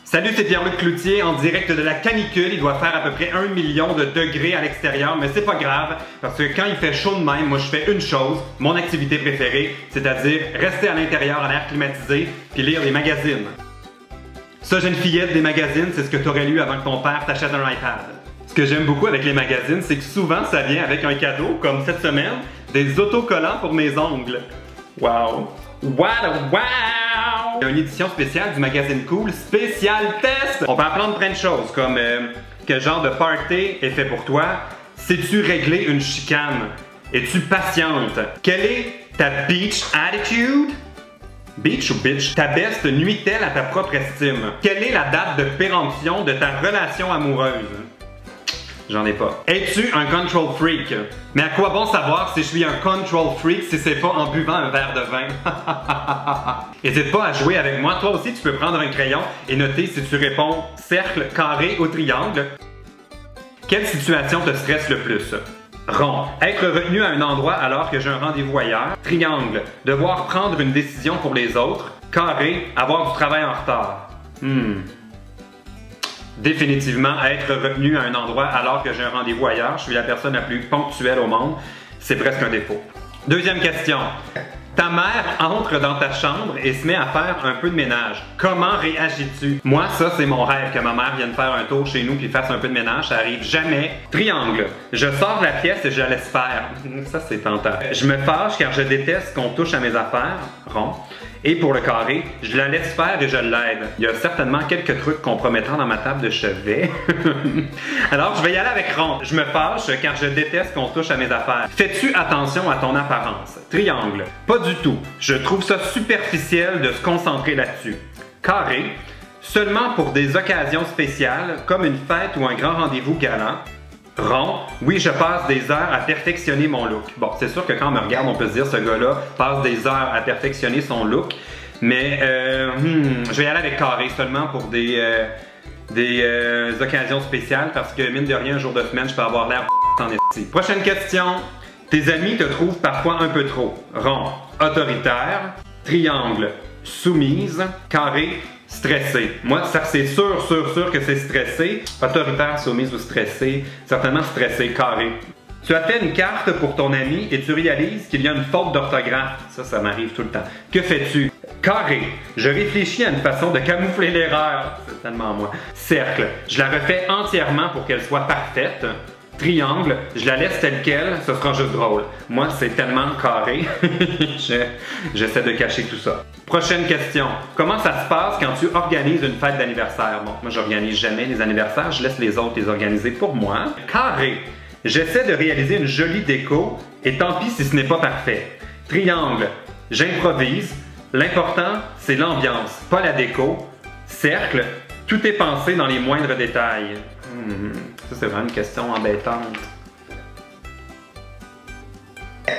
Salut, c'est Pierre-Luc Cloutier en direct de la canicule. Il doit faire à peu près 1 million de degrés à l'extérieur, mais c'est pas grave parce que quand il fait chaud de même, moi je fais une chose, mon activité préférée, c'est-à-dire rester à l'intérieur en air climatisé puis lire des magazines. Ça, j'ai une fillette des magazines, c'est ce que tu aurais lu avant que ton père t'achète un iPad. Ce que j'aime beaucoup avec les magazines, c'est que souvent ça vient avec un cadeau, comme cette semaine, des autocollants pour mes ongles. Wow! Wow! Il y a une édition spéciale du magazine Cool, spécial test! On peut apprendre plein de choses, comme quel genre de party est fait pour toi? Sais-tu régler une chicane? Es-tu patiente? Quelle est ta beach attitude? Beach ou bitch? Ta best nuit-elle à ta propre estime? Quelle est la date de péremption de ta relation amoureuse? J'en ai pas. Es-tu un control freak? Mais à quoi bon savoir si je suis un control freak si c'est pas en buvant un verre de vin? N'hésite pas à jouer avec moi. Toi aussi, tu peux prendre un crayon et noter si tu réponds cercle, carré ou triangle. Quelle situation te stresse le plus? Rond. Être retenu à un endroit alors que j'ai un rendez-vous ailleurs. Triangle. Devoir prendre une décision pour les autres. Carré. Avoir du travail en retard. Définitivement, être retenu à un endroit alors que j'ai un rendez-vous ailleurs. Je suis la personne la plus ponctuelle au monde. C'est presque un défaut. Deuxième question. Ta mère entre dans ta chambre et se met à faire un peu de ménage. Comment réagis-tu? Moi, ça, c'est mon rêve, que ma mère vienne faire un tour chez nous puis fasse un peu de ménage. Ça arrive jamais. Triangle. Je sors de la pièce et je la laisse faire. Ça, c'est tentant. Je me fâche car je déteste qu'on touche à mes affaires. Rond. Et pour le carré, je la laisse faire et je l'aide. Il y a certainement quelques trucs compromettants dans ma table de chevet. Alors, je vais y aller avec rond. Je me fâche car je déteste qu'on touche à mes affaires. Fais-tu attention à ton apparence? Triangle. Pas du tout. Je trouve ça superficiel de se concentrer là-dessus. Carré. Seulement pour des occasions spéciales, comme une fête ou un grand rendez-vous galant. Rond, oui, je passe des heures à perfectionner mon look. Bon, c'est sûr que quand on me regarde, on peut se dire ce gars-là passe des heures à perfectionner son look. Mais je vais y aller avec carré seulement pour des occasions spéciales parce que mine de rien, un jour de semaine, je peux avoir l'air en esti. Prochaine question. Tes amis te trouvent parfois un peu trop. Rond, autoritaire. Triangle, soumise. Carré, stressé. Moi, ça c'est sûr que c'est stressé. Autoritaire, soumise ou stressé. Certainement stressé, carré. Tu as fait une carte pour ton ami et tu réalises qu'il y a une faute d'orthographe. Ça m'arrive tout le temps. Que fais-tu? Carré. Je réfléchis à une façon de camoufler l'erreur. C'est tellement moi. Cercle. Je la refais entièrement pour qu'elle soit parfaite. Triangle, je la laisse telle quelle, ce sera juste drôle. Moi, c'est tellement carré, j'essaie de cacher tout ça. Prochaine question. Comment ça se passe quand tu organises une fête d'anniversaire? Bon, moi, j'organise jamais les anniversaires, je laisse les autres les organiser pour moi. Carré, j'essaie de réaliser une jolie déco et tant pis si ce n'est pas parfait. Triangle, j'improvise. L'important, c'est l'ambiance, pas la déco. Cercle, tout est pensé dans les moindres détails. Ça, c'est vraiment une question embêtante.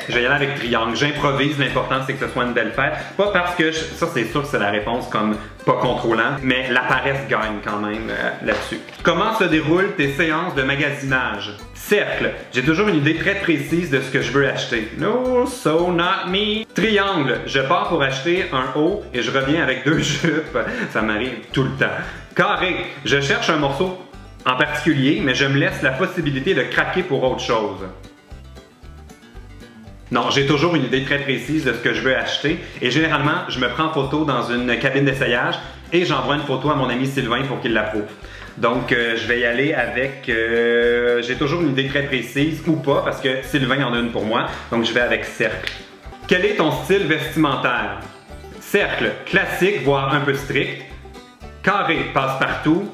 Je vais y aller avec triangle. J'improvise, l'important c'est que ce soit une belle fête. Pas parce que, ça c'est sûr que c'est la réponse comme pas contrôlant, mais la paresse gagne quand même là-dessus. Comment se déroulent tes séances de magasinage? Cercle, j'ai toujours une idée très précise de ce que je veux acheter. No, so not me. Triangle, je pars pour acheter un haut et je reviens avec 2 jupes. Ça m'arrive tout le temps. Carré, je cherche un morceau en particulier, mais je me laisse la possibilité de craquer pour autre chose. Non, j'ai toujours une idée très précise de ce que je veux acheter et généralement, je me prends en photo dans une cabine d'essayage et j'envoie une photo à mon ami Sylvain pour qu'il l'approuve. Donc, je vais y aller avec... j'ai toujours une idée très précise ou pas parce que Sylvain en a une pour moi, donc je vais avec cercle. Quel est ton style vestimentaire? Cercle, classique, voire un peu strict. Carré, passe-partout.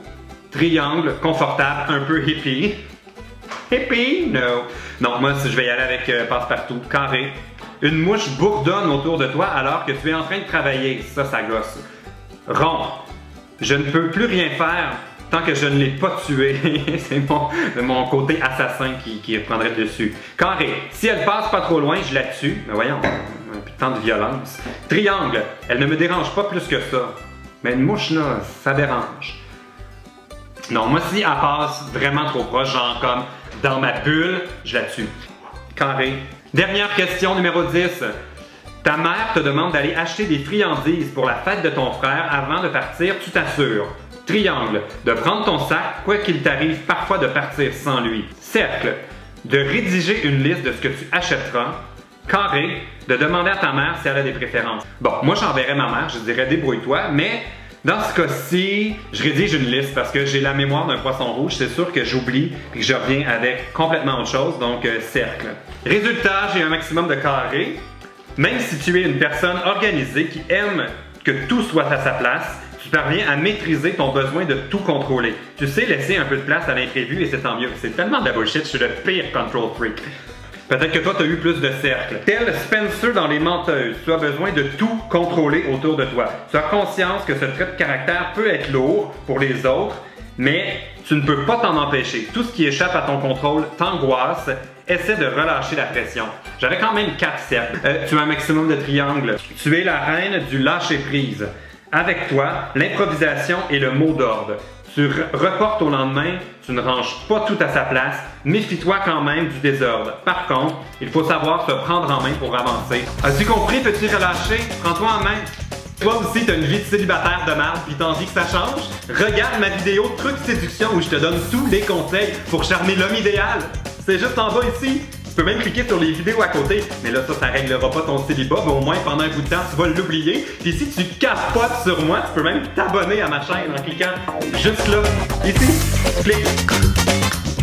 Triangle, confortable, un peu hippie. Hippie? No. Non, moi, je vais y aller avec passe-partout. Carré. Une mouche bourdonne autour de toi alors que tu es en train de travailler. Ça gosse. Rond. Je ne peux plus rien faire tant que je ne l'ai pas tué. C'est mon côté assassin qui reprendrait le dessus. Carré. Si elle passe pas trop loin, je la tue. Mais voyons, un peu de temps de violence. Triangle. Elle ne me dérange pas plus que ça. Mais une mouche, là, ça dérange. Non, moi si elle passe vraiment trop proche, genre comme dans ma bulle, je la tue. Carré. Dernière question numéro 10. Ta mère te demande d'aller acheter des friandises pour la fête de ton frère avant de partir, tu t'assures. Triangle, de prendre ton sac, quoi qu'il t'arrive parfois de partir sans lui. Cercle, de rédiger une liste de ce que tu achèteras. Carré, de demander à ta mère si elle a des préférences. Bon, moi j'enverrais ma mère, je dirais débrouille-toi, mais dans ce cas-ci, je rédige une liste parce que j'ai la mémoire d'un poisson rouge, c'est sûr que j'oublie et que je reviens avec complètement autre chose, donc cercle. Résultat, j'ai un maximum de carrés. Même si tu es une personne organisée qui aime que tout soit à sa place, tu parviens à maîtriser ton besoin de tout contrôler. Tu sais laisser un peu de place à l'imprévu et c'est tant mieux. C'est tellement de la bullshit, je suis le pire control freak. Peut-être que toi, tu as eu plus de cercles. Tel Spencer dans Les Menteuses, tu as besoin de tout contrôler autour de toi. Tu as conscience que ce trait de caractère peut être lourd pour les autres, mais tu ne peux pas t'en empêcher. Tout ce qui échappe à ton contrôle t'angoisse. Essaie de relâcher la pression. J'avais quand même 4 cercles. Tu as un maximum de triangles. Tu es la reine du lâcher-prise. Avec toi, l'improvisation est le mot d'ordre. Tu reportes au lendemain, tu ne ranges pas tout à sa place, méfie-toi quand même du désordre. Par contre, il faut savoir se prendre en main pour avancer. As-tu compris, petit relâché? Prends-toi en main. Toi aussi, t'as une vie de célibataire de merde pis t'as envie que ça change? Regarde ma vidéo Trucs séduction où je te donne tous les conseils pour charmer l'homme idéal. C'est juste en bas ici. Tu peux même cliquer sur les vidéos à côté, mais là ça réglera pas ton célibat, mais au moins pendant un bout de temps tu vas l'oublier. Puis si tu capotes sur moi, tu peux même t'abonner à ma chaîne en cliquant juste là, ici, clique.